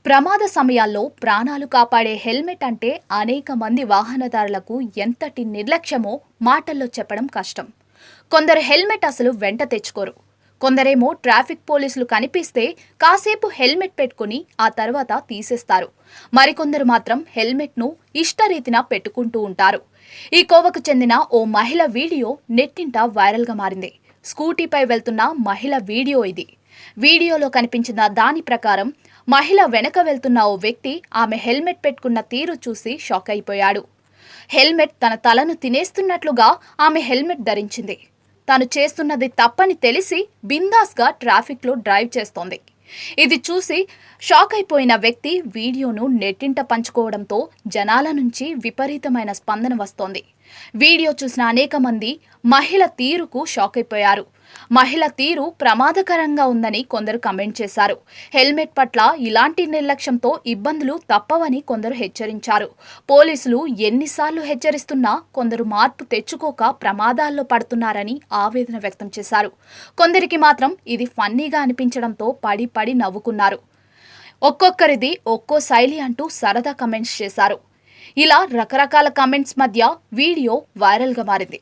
ప్రమాద సమయాల్లో ప్రాణాలు కాపాడే హెల్మెట్ అంటే అనేక మంది వాహనదారులకు ఎంతటి నిర్లక్ష్యమో మాటల్లో చెప్పడం కష్టం. కొందరు హెల్మెట్ అసలు వెంట తెచ్చుకోరు. కొందరేమో ట్రాఫిక్ పోలీసులు కనిపిస్తే కాసేపు హెల్మెట్ పెట్టుకుని ఆ తర్వాత తీసేస్తారు. మరికొందరు మాత్రం హెల్మెట్ను ఇష్టరీతిన పెట్టుకుంటూ ఉంటారు. ఈ కోవకు చెందిన ఓ మహిళ వీడియో నెట్టింట వైరల్గా మారింది. స్కూటీపై వెళ్తున్న మహిళ వీడియో ఇది. వీడియోలో కనిపించిన దాని ప్రకారం మహిళ వెనక వెళ్తున్న ఓ వ్యక్తి ఆమె హెల్మెట్ పెట్టుకున్న తీరు చూసి షాక్ అయిపోయాడు. హెల్మెట్ తన తలను తినేస్తున్నట్లుగా ఆమె హెల్మెట్ ధరించింది. తాను చేస్తున్నది తప్పని తెలిసి బిందాస్గా ట్రాఫిక్లో డ్రైవ్ చేస్తోంది. ఇది చూసి షాక్ అయిపోయిన వ్యక్తి వీడియోను నెట్టింట పంచుకోవడంతో జనాల నుంచి విపరీతమైన స్పందన వస్తోంది. వీడియో చూసిన అనేక మంది మహిళ తీరుకు షాక్ అయిపోయారు. మహిళ తీరు ప్రమాదకరంగా ఉందని కొందరు కమెంట్ చేశారు. హెల్మెట్ పట్ల ఇలాంటి నిర్లక్ష్యంతో ఇబ్బందులు తప్పవని కొందరు హెచ్చరించారు. పోలీసులు ఎన్నిసార్లు హెచ్చరిస్తున్నా కొందరు మార్పు తెచ్చుకోక ప్రమాదాల్లో పడుతున్నారని ఆవేదన వ్యక్తం చేశారు. కొందరికి మాత్రం ఇది ఫన్నీగా అనిపించడంతో పడి పడి నవ్వుకున్నారు. ఒక్కొక్కరిది ఒక్కో శైలి అంటూ సరదా కమెంట్స్ చేశారు. ఇలా రకరకాల కమెంట్స్ మధ్య వీడియో వైరల్గా మారింది.